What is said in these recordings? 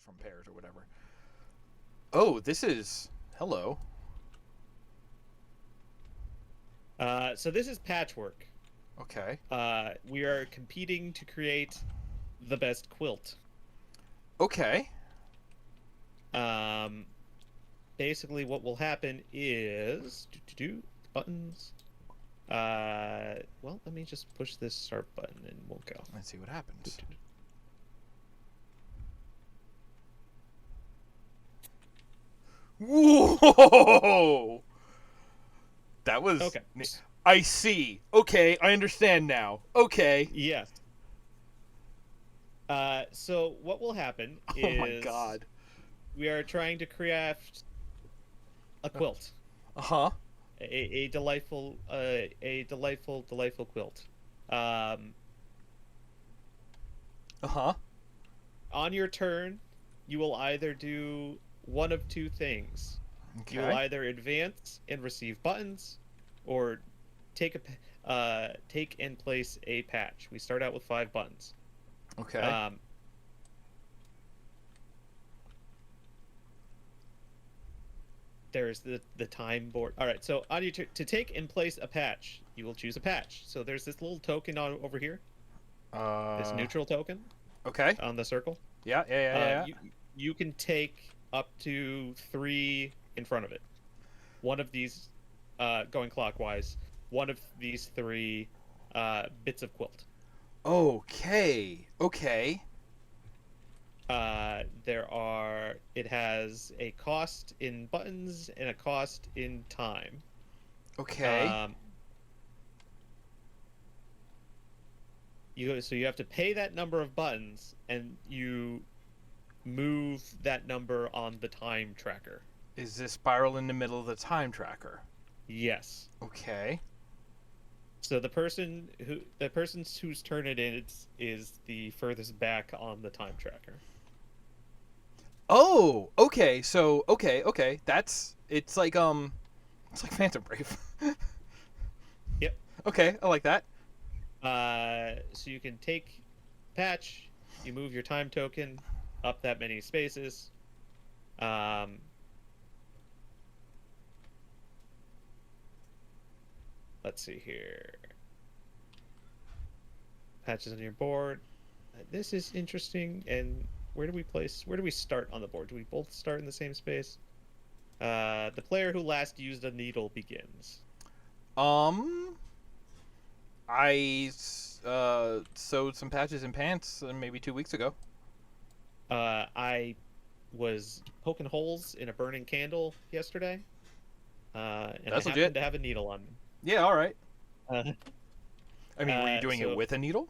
from pairs or whatever. Oh, this is hello. So this is Patchwork. Okay. We are competing to create the best quilt. Okay. Um, Basically, what will happen is buttons. Well, let me just push this start button and we'll go. Let's see what happens. Whoa! That was. Okay. I see. Okay, I understand now. Okay. Yes. So what will happen Oh my is god. we are trying to craft a quilt, Uh huh. a delightful quilt. Um, Uh huh. on your turn, you will either do one of two things. You will Okay. either advance and receive buttons, or take and place a patch. We start out with 5 buttons. Okay. Um, there's the time board. All right, so on your to take and place a patch, you will choose a patch. So there's this little token on over here, this Uh. neutral token Okay. on the circle. Yeah. Yeah. Yeah. Yeah. You can take up to 3 in front of it. One of these, going clockwise. One of these 3 bits of quilt. Okay. Okay. It has a cost in buttons and a cost in time. Okay. Um, so you have to pay that number of buttons, and you move that number on the time tracker. Is this spiral in the middle of the time tracker? Yes. Okay. So the person whose turn it is the furthest back on the time tracker. Oh. Okay. So. Okay. Okay. That's. It's like It's like Phantom Brave. Yep. Okay. I like that. So you can take patch, you move your time token up that many spaces. Um, let's see here. Patches on your board. This is interesting. And where do we place? Where do we start on the board? Do we both start in the same space? The player who last used a needle begins. Um. I sewed some patches and pants maybe 2 weeks ago. I was poking holes in a burning candle yesterday, and I That's happened legit. to have a needle on me. Yeah. All right. Uh, I mean, were you doing it so with a needle?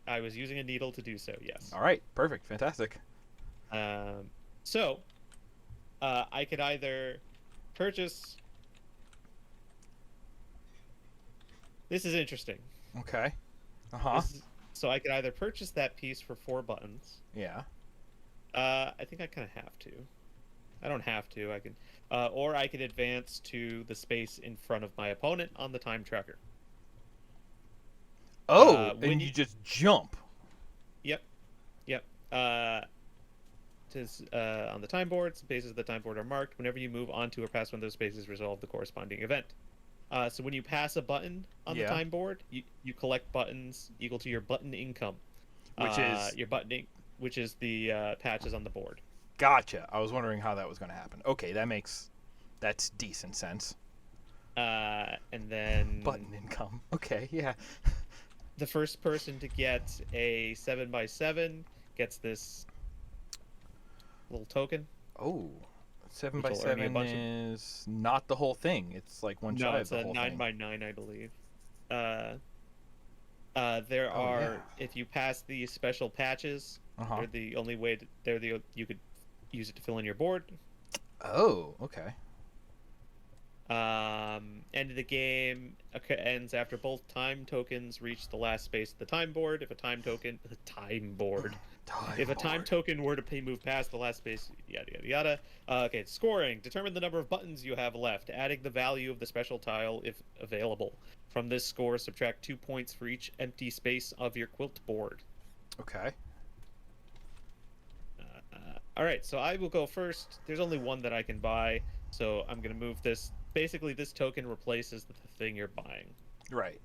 I was using a needle to do so. Yes. All right. Perfect. Fantastic. Um, so I could either purchase. This is interesting. Okay. Uh huh. This is, so I could either purchase that piece for 4 buttons. Yeah. I think I kind of have to. I don't have to. I can, or I could advance to the space in front of my opponent on the time tracker. Oh, When and you, you just jump. yep, yep. On the time board, spaces of the time board are marked. Whenever you move onto or past one of those spaces, resolve the corresponding event. So when you pass a button on the Yeah. time board, you collect buttons equal to your button income. Which is Your which is the patches on the board. gotcha. I was wondering how that was going to happen. Okay, that's decent sense. And then Button income. Okay, yeah. the first person to get a 7x7 gets this little token, Oh, seven which by will earn you a seven bunch of. is not the whole thing. It's like one No, shy of it's the a whole nine thing. by nine, I believe. Uh, there Oh yeah. are if you pass the special patches, Uh huh. they're the only way. You could use it to fill in your board. Oh, okay. End of the game ends after both time tokens reach the last space of the time board. If a time token, the time board. Time If a time board. token were to move past the last space, yada yada yada. Okay, scoring. Determine the number of buttons you have left, adding the value of the special tile if available. From this score, subtract 2 points for each empty space of your quilt board. Okay. All right, so I will go first. There's only one that I can buy, so I'm gonna move this. Basically, this token replaces the thing you're buying Right.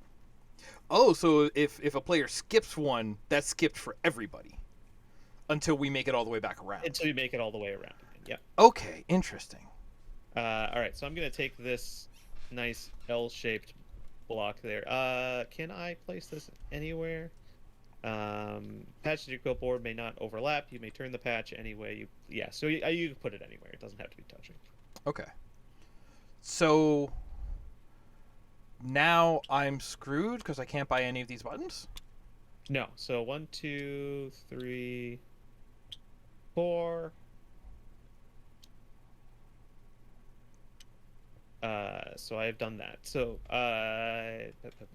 Oh, so if a player skips one, that's skipped for everybody until we make it all the way back around. until you make it all the way around again. Yeah. Okay, interesting. All right, so I'm gonna take this nice L-shaped block there. Can I place this anywhere? Patch to your quilt board may not overlap. You may turn the patch any way you. Yeah, so you can put it anywhere. It doesn't have to be touching. Okay. So now I'm screwed because I can't buy any of these buttons? No. So 1, 2, 3, 4. So I have done that. So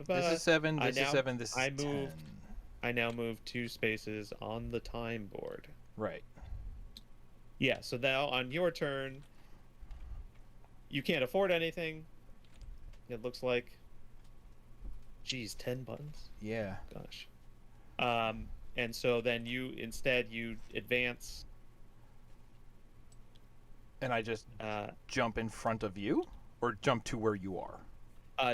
This is 7, I this is now 7, this is I 10. moved. I now moved 2 spaces on the time board. Right. Yeah. So now on your turn, you can't afford anything. It looks like. Geez, 10 buttons. Yeah. Gosh. And so then you advance. And I just jump in front of you? Or jump to where you are?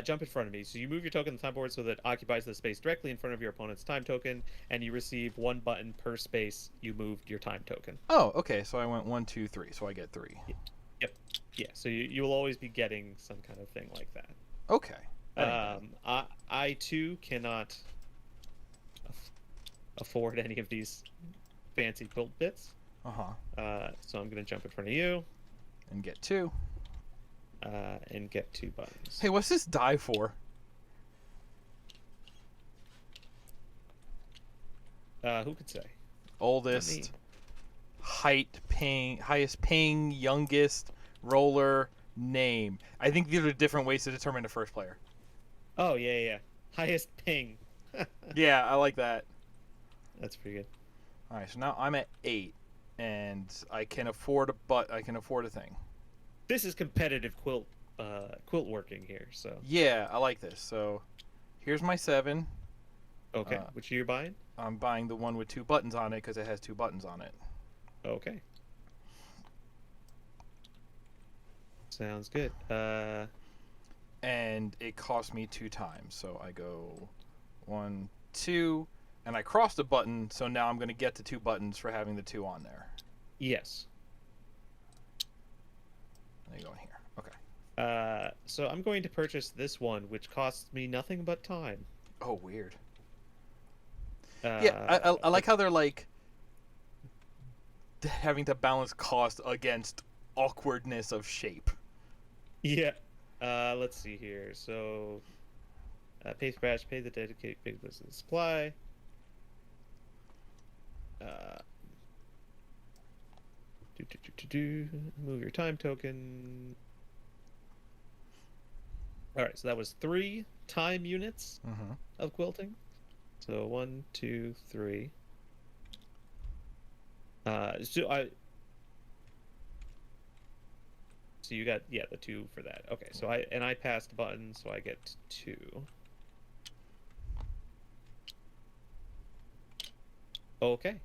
Jump in front of me. So you move your token to the time board so that it occupies the space directly in front of your opponent's time token, and you receive 1 button per space you moved your time token. Oh, okay. So I went 1, 2, 3. So I get 3. Yep. Yeah. So you will always be getting some kind of thing like that. Okay. That ain't bad. I too cannot afford any of these fancy quilt bits. Uh-huh. So I'm gonna jump in front of you. And get 2. And get 2 buttons. Hey, what's this die for? Who could say? Oldest, highest ping, youngest, roller, name. I think these are different ways to determine the first player. Oh yeah. Highest ping. Yeah, I like that. That's pretty good. All right, so now I'm at 8, and I can afford a thing. This is competitive quilt working here. So Yeah, I like this. So here's my 7. okay, which are you buying? I'm buying the one with 2 buttons on it because it has 2 buttons on it. Okay, sounds good. And it cost me 2 times. So I go 1, 2, and I crossed a button. So now I'm going to get the 2 buttons for having the 2 on there. Yes. They go in here. Okay. So I'm going to purchase this one, which costs me nothing but time. Oh, weird. Yeah, I like how they're like having to balance cost against awkwardness of shape. Yeah. Let's see here. So, pay for batch, pay the dedicated big business supply. Move your time token. All right, so that was 3 time units Mm-hmm. of quilting. So 1, 2, 3. So you got the 2 for that. Okay, so I passed button, so I get 2. Okay.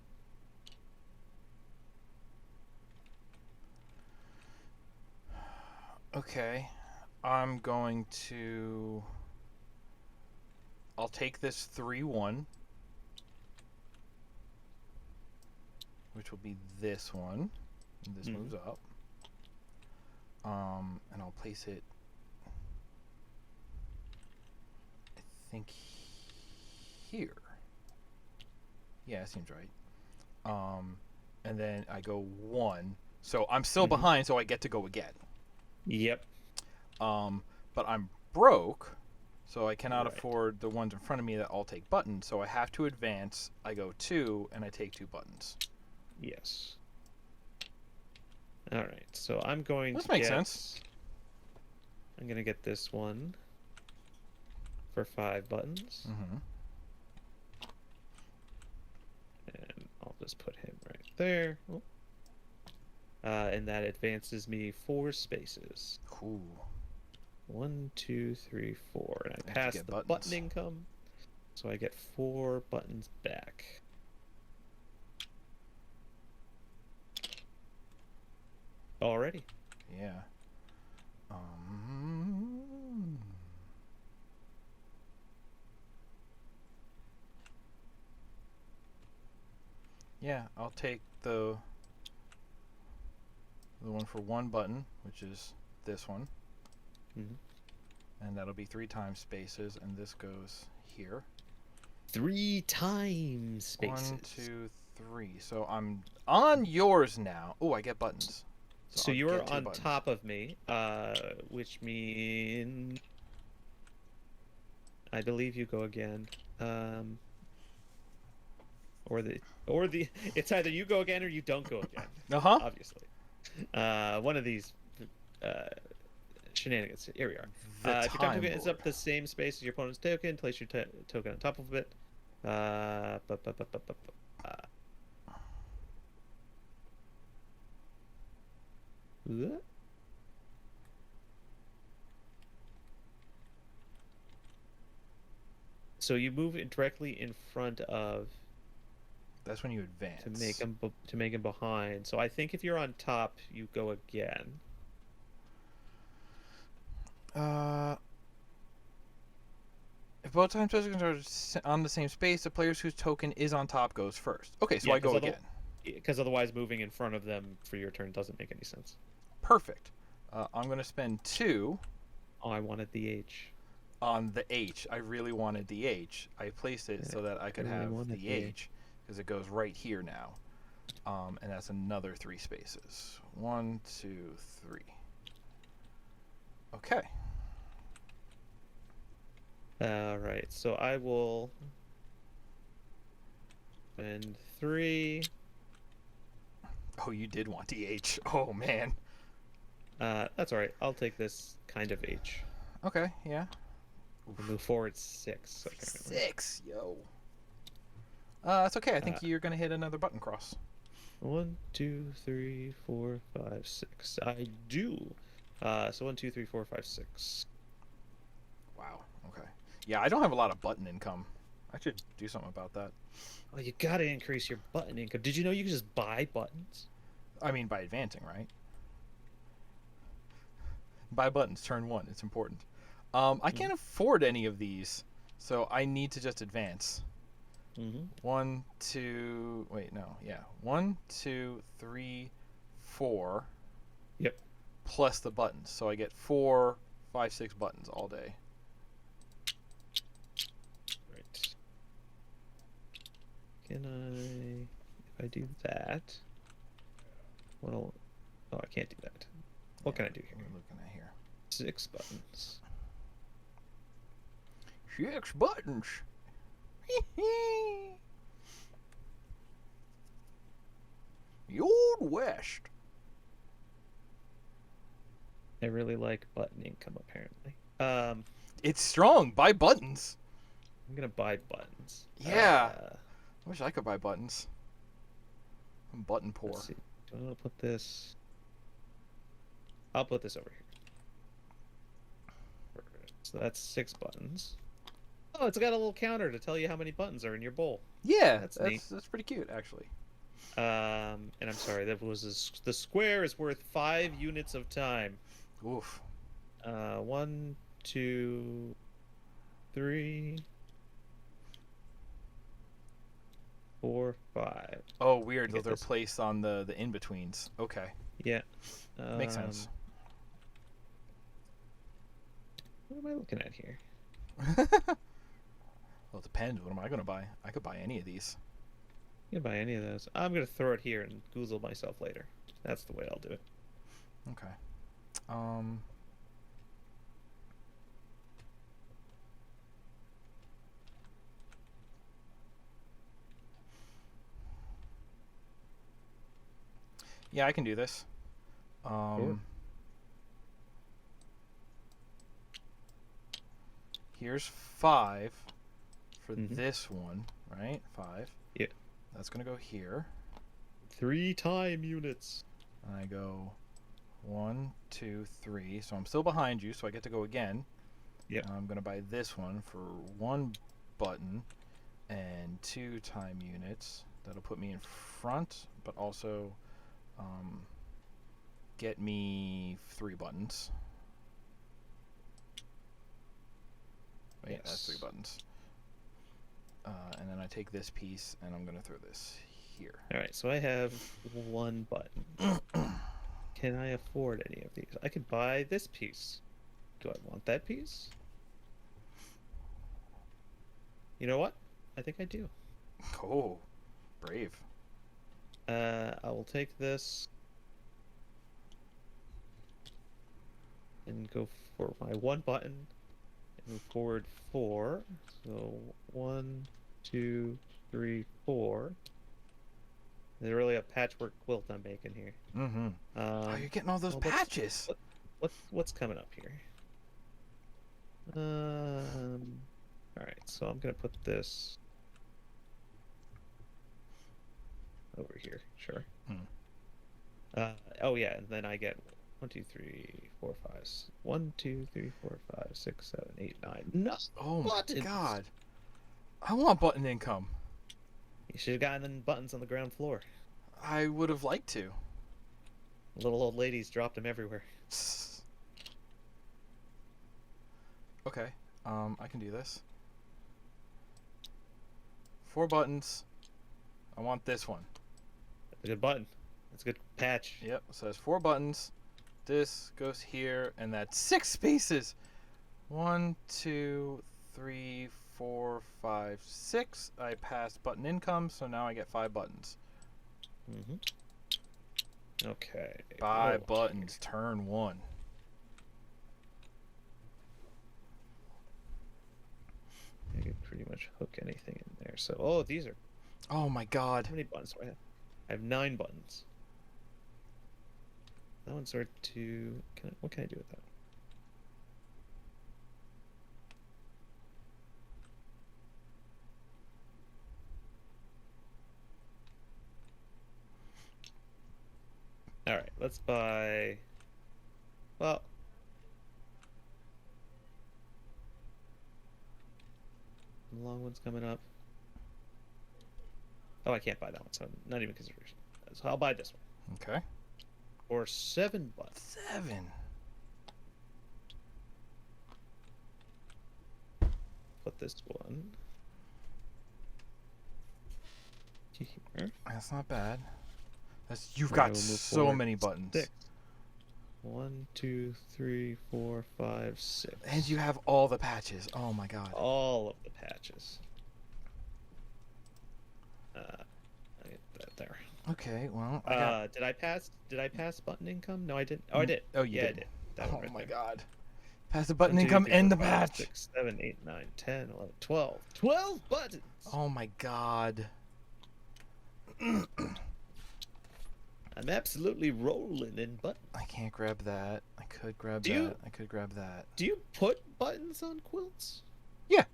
Okay. I'm going to. I'll take this 3-1, which will be this one. And this moves up. And I'll place it. I think here. Yeah, that seems right. And then I go 1. So I'm still behind, so I get to go again. Yep. But I'm broke, so I cannot afford the ones in front of me that all take buttons. So I have to advance. I go 2, and I take 2 buttons. Yes. All right. So I'm going This to makes get. sense. I'm gonna get this one for 5 buttons, Mm-hmm. and I'll just put him right there. Oh. And that advances me 4 spaces. Cool. 1, 2, 3, 4, and I to pass get the buttons. button income, so I get 4 buttons back. already. Yeah. Yeah, I'll take the one for 1 button, which is this one. Mm-hmm. And that'll be 3 times spaces, and this goes here. 3 times spaces. 1, 2, 3. So I'm on yours now. Oh, I get buttons. So I'll you're get 2 on buttons. top of me, which means I believe you go again. Or the it's either you go again or you don't go again. Uh-huh. Obviously. One of these shenanigans. Here we are. The If your top Time token ends Lord. up the same space as your opponent's token, place your token on top of it. So you move it directly in front of That's when you advance. to make him behind. So I think if you're on top, you go again. If both time tokens are on the same space, the players whose token is on top goes first. Okay, so Yeah, I go again. Because otherwise, moving in front of them for your turn doesn't make any sense. Perfect. I'm going to spend 2 Oh, I wanted the H. on the H. I really wanted the H. I placed it so that I could really have wanted the the H because it goes right here now. And that's another 3 spaces. 1, 2, 3. Okay. All right, so I will spend 3. Oh, you did want the H. Oh, man. That's all right. I'll take this kind of H. Okay, yeah. We'll move forward 6. Apparently. 6, yo. That's okay. I think you're going to hit another button cross. 1, 2, 3, 4, 5, 6. I do. So 1, 2, 3, 4, 5, 6. Wow. Okay. Yeah, I don't have a lot of button income. I should do something about that. Well, you gotta increase your button income. Did you know you can just buy buttons? I mean, by advancing, right? Buy buttons, turn 1. It's important. I can't afford any of these, so I need to just advance. 1, 2. Wait, no. Yeah. 1, 2, 3, 4. Yep. Plus the buttons, so I get 4, 5, 6 buttons all day. Right. Can I? If I do that, well, oh, I can't do that. What can I do here? What are we looking at here? 6 buttons. 6 buttons. The Old West. I really like button income, apparently. It's strong. Buy buttons. I'm gonna buy buttons. Yeah. I wish I could buy buttons. I'm button poor. Let's see. Do I want to put this? I'll put this over here. So that's 6 buttons. Oh, it's got a little counter to tell you how many buttons are in your bowl. Yeah, That's neat. that's pretty cute, actually. And I'm sorry, that was the square is worth 5 units of time. Oof. 1, 2, 3, 4, 5. Oh, weird. Get Those are this. placed on the in-betweens. Okay. Yeah. Makes sense. What am I looking at here? Well, it depends. What am I going to buy? I could buy any of these. You can buy any of those. I'm gonna throw it here and goozle myself later. That's the way I'll do it. Okay. Yeah, I can do this. Sure. Here's 5 for Mhm. this one, right? 5. Yeah. That's going to go here. 3 time units. And I go 1, 2, 3. So I'm still behind you, so I get to go again. Yep. I'm going to buy this one for 1 button and 2 time units. That'll put me in front, but also get me 3 buttons. Wait, that's 3 buttons. And then I take this piece, and I'm going to throw this here. All right, so I have 1 button. Can I afford any of these? I could buy this piece. Do I want that piece? You know what? I think I do. Oh, brave. I will take this and go for my 1 button and move forward 4. So 1, 2, 3, 4. There's really a patchwork quilt I'm making here. Mm-hmm. Oh, you're getting all those well, patches. What's coming up here? All right, so I'm gonna put this over here. Sure. Oh yeah, and then I get 1, 2, 3, 4, 5. 1, 2, 3, 4, 5, 6, 7, 8, 9. No. Oh my buttons. god. I want button income. You should have gotten buttons on the ground floor. I would have liked to. Little old ladies dropped them everywhere. Okay. I can do this. 4 buttons. I want this one. That's a good button. That's a good patch. Yep. So there's 4 buttons. This goes here, and that's 6 spaces. 1, 2, 3, 4, 5, 6. I passed button income, so now I get 5 buttons. Okay. 5 buttons. Turn 1. I could pretty much hook anything in there. So, these are. Oh my god. How many buttons do I have? I have 9 buttons. That one's sort to. What can I do with that? All right, let's buy. Well. The long one's coming up. Oh, I can't buy that one, so not even consideration. So I'll buy this one. Okay. Or 7 buttons. 7. Put this one here. That's not bad. You've And I got will move so forward many buttons. 6. 1, 2, 3, 4, 5, 6. And you have all the patches. Oh my god. All of the patches. I get that there. Okay, well, I got... Did I pass button income? No, I didn't. Oh, I did. Oh, you yeah, did. I did. That one Oh right my there. god. Pass the button 1, 2, income 3, and 4, the 5, patch. 6, 7, 8, 9, 10, 11, 12. 12 buttons! Oh my god. I'm absolutely rolling in buttons. I can't grab that. I could grab Do that. you- I could grab that. Do you put buttons on quilts? Yeah.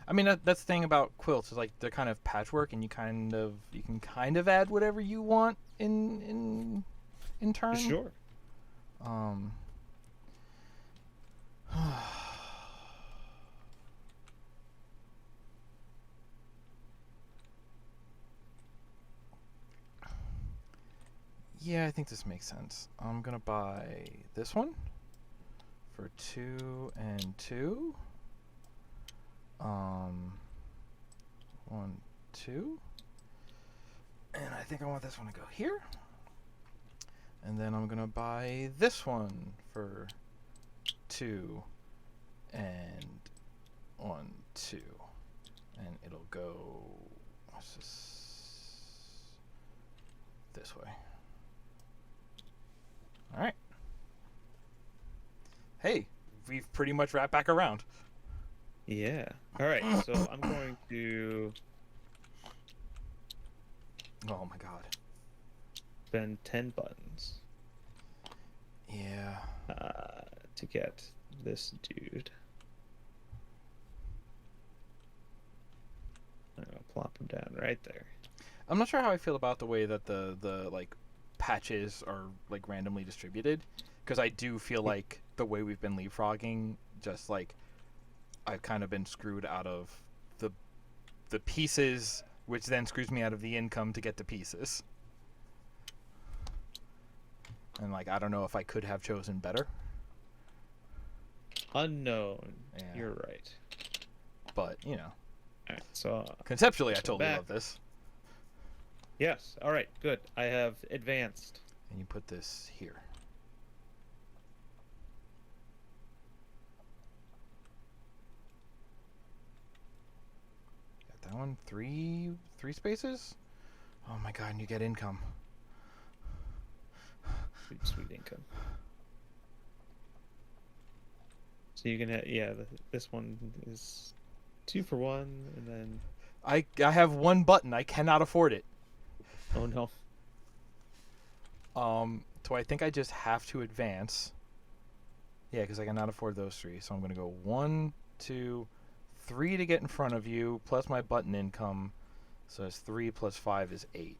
I mean, that's the thing about quilts is like they're kind of patchwork, and you can kind of add whatever you want in turn. Sure. Yeah, I think this makes sense. I'm gonna buy this one for 2 and 2. 1, 2. And I think I want this one to go here. And then I'm gonna buy this one for 2 and 1, 2. And it'll go this way. Alright. Hey, we've pretty much wrapped back around. Yeah. All right. So I'm going to Oh my god. spend 10 buttons Yeah. to get this dude. I'm gonna plop him down right there. I'm not sure how I feel about the way that the like patches are like randomly distributed, because I do feel like the way we've been leapfrogging, just like I've kind of been screwed out of the pieces which then screws me out of the income to get the pieces. And like, I don't know if I could have chosen better. Unknown. Yeah. You're right. But, you know. Alright, so Conceptually, I totally back. love this. Yes. Alright, good. I have advanced. And you put this here. Got that one. Three spaces? Oh my god, and you get income. Sweet income. So you can have, this one is 2 for 1, and then I have one button. I cannot afford it. oh no. So I think I just have to advance. Yeah, because I cannot afford those 3. So I'm going to go 1, 2, 3 to get in front of you, plus my button income. So it's 3 plus 5 is 8.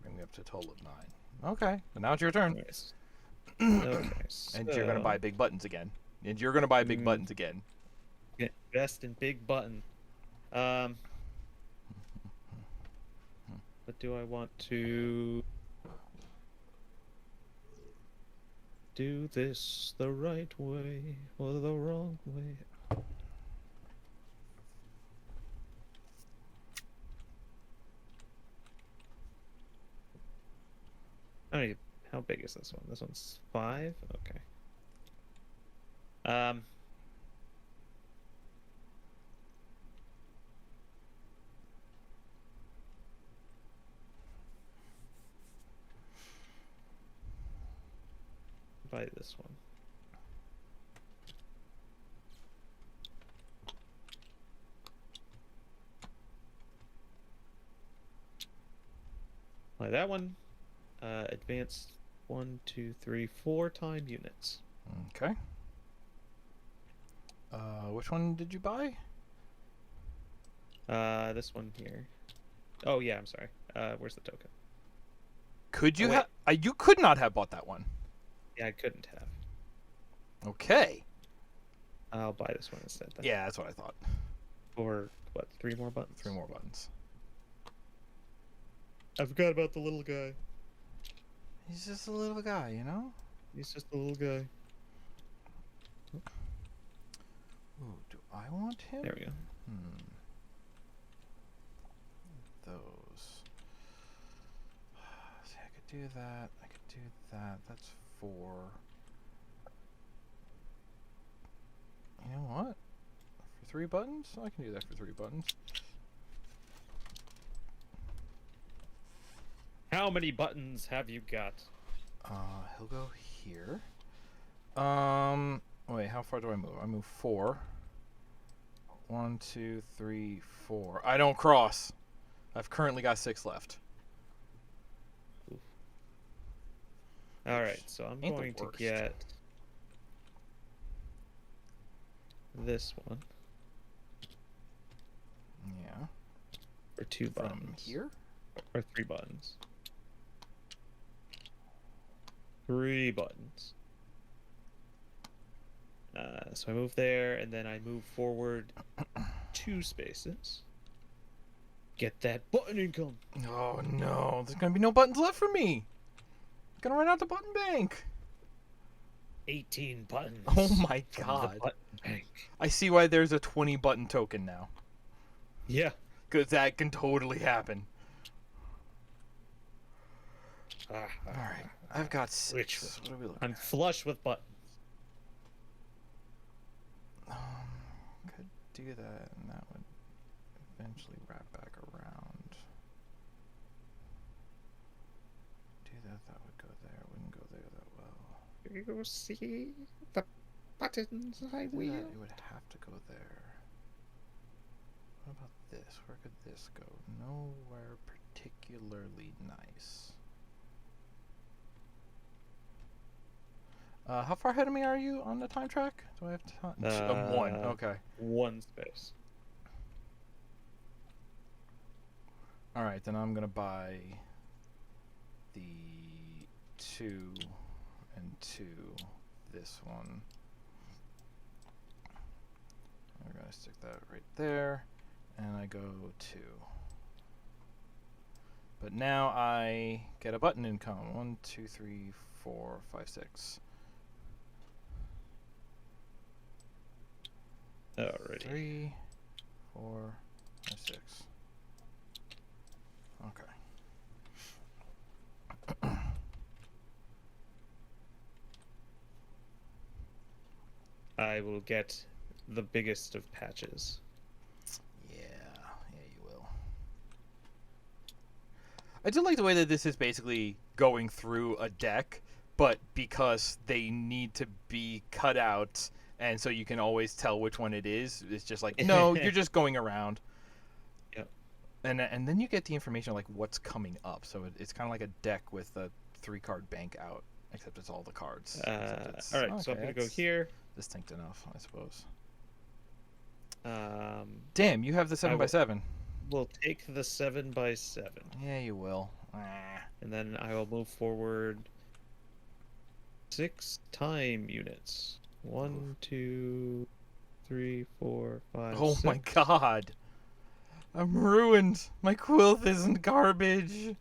Bring me up to a total of 9. Okay, but now it's your turn. Nice. Okay. And you're going to buy big buttons again. And you're going to buy big buttons again. Invest in big button. But do I want to do this the right way or the wrong way? I don't even, how big is this one? This one's 5? Okay. Buy this one. Buy that one. Advanced 1, 2, 3, 4 time units. Okay. Which one did you buy? This one here. Oh yeah, I'm sorry. Where's the token? Could you wait. have? You could not have bought that one. Yeah, I couldn't have. Okay. I'll buy this one instead. Then. Yeah, that's what I thought. For what? 3 more buttons. 3 more buttons. I forgot about the little guy. He's just a little guy, you know? He's just a little guy. Ooh, do I want him? There we go. Those. See, I could do that. I could do that. That's 4. You know what? For 3 buttons? I can do that for 3 buttons. How many buttons have you got? He'll go here. Wait, how far do I move? I move 4. 1, 2, 3, 4. I don't cross. I've currently got 6 left. Alright, so I'm Ain't the going to worst. get this one Yeah. for 2 From buttons. here? Or 3 buttons. 3 buttons. So I move there, and then I move forward 2 spaces. Get that button income. Oh no, there's gonna be no buttons left for me. I'm gonna run out the button bank. 18 buttons. Oh my from the god. button bank. I see why there's a 20 button token now. Yeah. Because that can totally happen. Ah, Alright, I've got 6. Which What are we looking I'm flush with buttons. at? Could do that, and that would eventually wrap back around. Do that, that would go there. Wouldn't go there that well. You see the buttons I Do that, wheel. it would have to go there. What about this? Where could this go? Nowhere particularly nice. How far ahead of me are you on the time track? Do I have time? 1. Okay. 1 space. All right, then I'm gonna buy the 2 and 2. This one. stick that right there, and I go 2. But now I get a button income. 1, 2, 3, 4, 5, 6. Alrighty. 3, 4, 5, 6. Okay. I will get the biggest of patches. Yeah, you will. I do like the way that this is basically going through a deck, but because they need to be cut out, and so you can always tell which one it is, it's just like, no, you're just going around. Yep. And then you get the information like what's coming up. So it's kind of like a deck with a 3-card bank out, except it's all the cards. All right, so I'm gonna go here. Distinct enough, I suppose. Um, Damn, you have the 7x7. We'll take the 7x7. Yeah, you will. And then I will move forward 6 time units. 1, 2, 3, 4, 5. Oh 6. my god. I'm ruined. My quilt isn't garbage.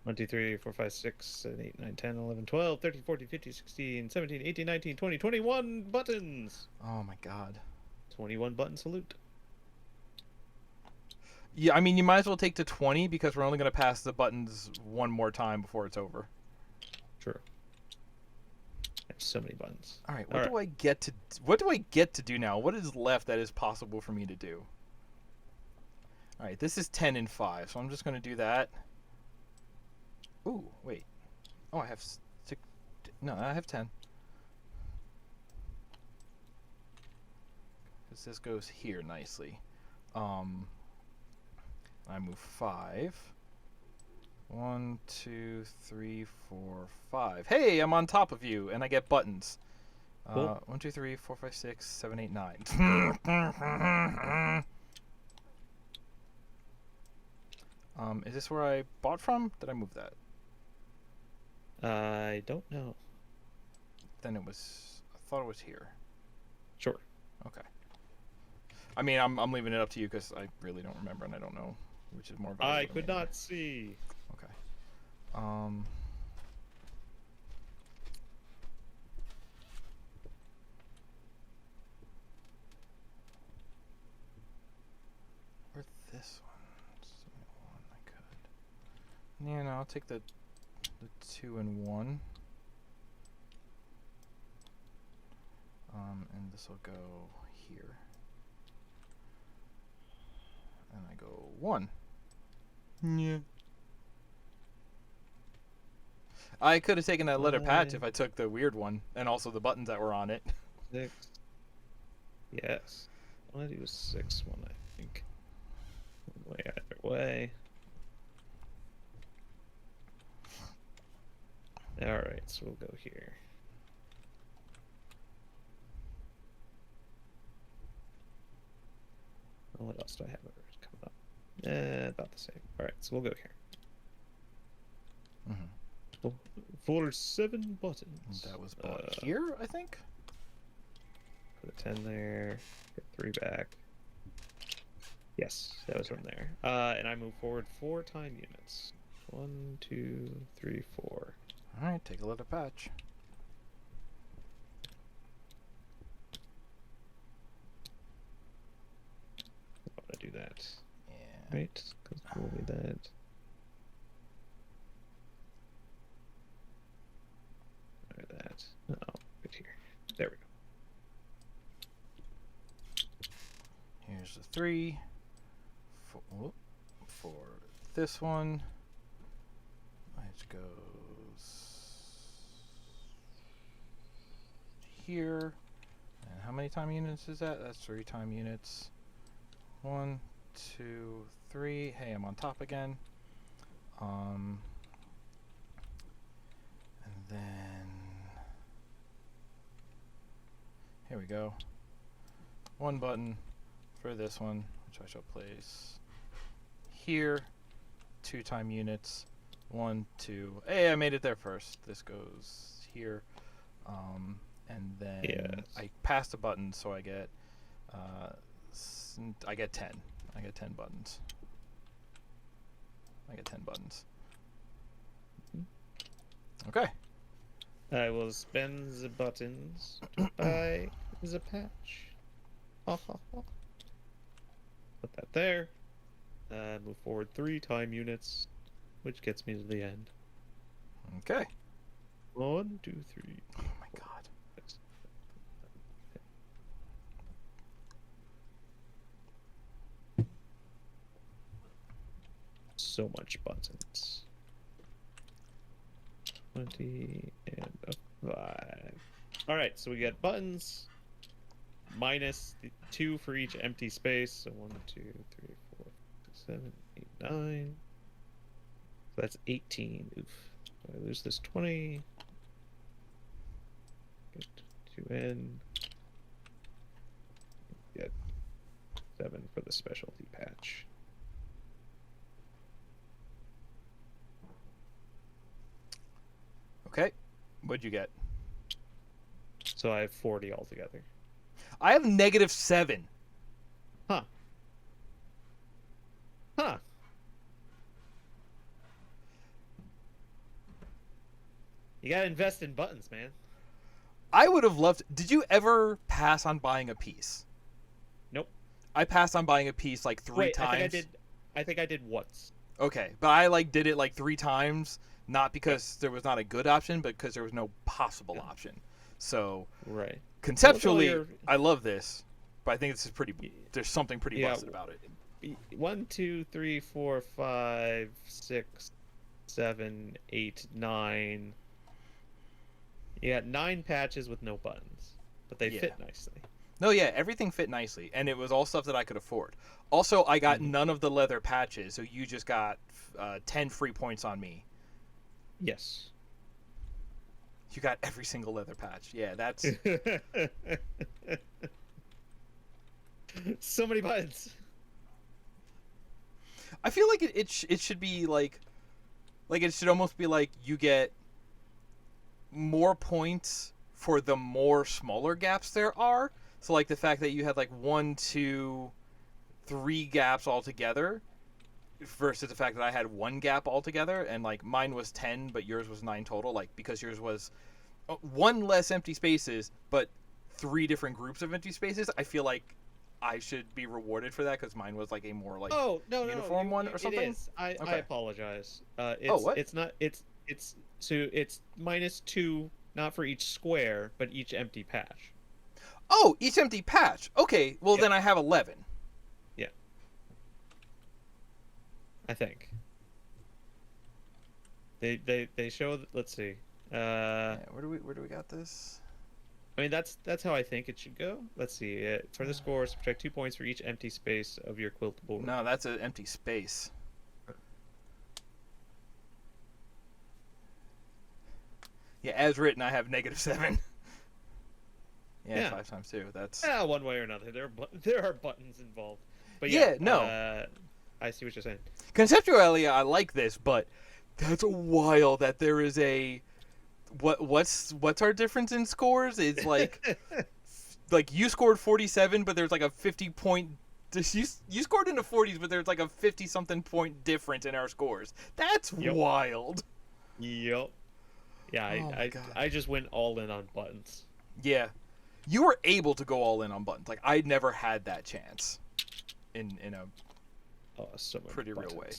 1, 2, 3, 4, 5, 6, 7, 8, 9, 10, 11, 12, 13, 14, 15, 16, 17, 18, 19, 20, 21 buttons. Oh my god. 21 button salute. Yeah, I mean, you might as well take to 20 because we're only going to pass the buttons one more time before it's over. True. I have so many buttons. All right, what do I get to do now? What is left that is possible for me to do? All right, this is 10 and 5, so I'm just going to do that. Ooh, wait. Oh, I have 6. No, I have 10. Because this goes here nicely. I move 5. 1, 2, 3, 4, 5. Hey, I'm on top of you, and I get buttons. Cool. 1, 2, 3, 4, 5, 6, 7, 8, 9. Is this where I bought from? Did I move that? I don't know. Then it was. I thought it was here. Sure. Okay. I mean, I'm leaving it up to you because I really don't remember and I don't know which is more valuable. I to could me. not see. Okay. Or this one. I could. Yeah, no, I'll take the 2 and 1. And this will go here. And I go 1. Yeah. I could have taken that letter patch if I took the weird one and also the buttons that were on it. 6. Yes. I want to do a 6 one, I think. Way either way. Alright, so we'll go here. What else do I have coming up? About the same. Alright, so we'll go here. For 7 buttons. That was bought here, I think. Put a 10 there. Get 3 back. Yes, that was from there. And I move forward 4 time units. 1, 2, 3, 4. Alright, take a letter patch. I want to do that. Yeah. Right? Because we'll need that. Or that. Oh, right here. There we go. Here's the 3. For this one, it goes here. And how many time units is that? That's 3 time units. 1, 2, 3. Hey, I'm on top again. And then here we go. 1 button for this one, which I shall place here. 2 time units. 1, 2. Hey, I made it there first. This goes here. And then Yes. I passed a button, so I get I get 10. I get 10 buttons. I get 10 buttons. Okay. I will spend the buttons to buy the patch. Ha ha ha. Put that there. Move forward 3 time units, which gets me to the end. Okay. 1, 2, 3. Oh my god. So much buttons. 20 and a 5. Alright, so we get buttons minus the 2 for each empty space. So 1, 2, 3, 4, 5, 6, 7, 8, 9. So that's 18. Oof. So I lose this 20. Get 2 in. Get 7 for the specialty patch. Okay. What'd you get? So I have 40 altogether. I have -7. Huh. Huh. You gotta invest in buttons, man. I would have loved. Did you ever pass on buying a piece? Nope. I passed on buying a piece like 3 Wait, times. I think I did once. Okay, but I like did it like 3 times, not because there was not a good option, but because there was no possible option. So Right. conceptually, Well, I love this, but I think this is pretty. There's something pretty Yeah. busted about it. 1, 2, 3, 4, 5, 6, 7, 8, 9. You got 9 patches with no buttons, but they fit nicely. No, yeah, everything fit nicely, and it was all stuff that I could afford. Also, I got none of the leather patches, so you just got 10 free points on me. Yes. You got every single leather patch. Yeah, that's... So many buttons. I feel like it should be like it should almost be like you get more points for the more smaller gaps there are. So like the fact that you had like 1, 2, 3 gaps altogether versus the fact that I had 1 gap altogether, and like mine was 10 but yours was 9 total, like because yours was 1 less empty spaces but 3 different groups of empty spaces. I feel like I should be rewarded for that because mine was like a more like uniform one or something. It is. I apologize. What? It's not. It's so it's -2, not for each square, but each empty patch. Oh, each empty patch. Okay, well then I have 11. Yeah. I think. They show. Let's see. Yeah, where do we got this? I mean, that's how I think it should go. Let's see. For the score, subtract 2 points for each empty space of your quilt board. No, that's an empty space. Yeah, as written, I have -7. Yeah, 5 times 2. That's... one way or another. There are buttons involved. But yeah, no. I see what you're saying. Conceptually, I like this, but that's wild that there is a... What's our difference in scores? It's like... like, you scored 47, but there's like a 50-point... You scored in the 40s, but there's like a 50-something point difference in our scores. That's wild. Yep. Yeah, I just went all in on buttons. Yeah. You were able to go all in on buttons. Like, I never had that chance in a so pretty buttons. real way.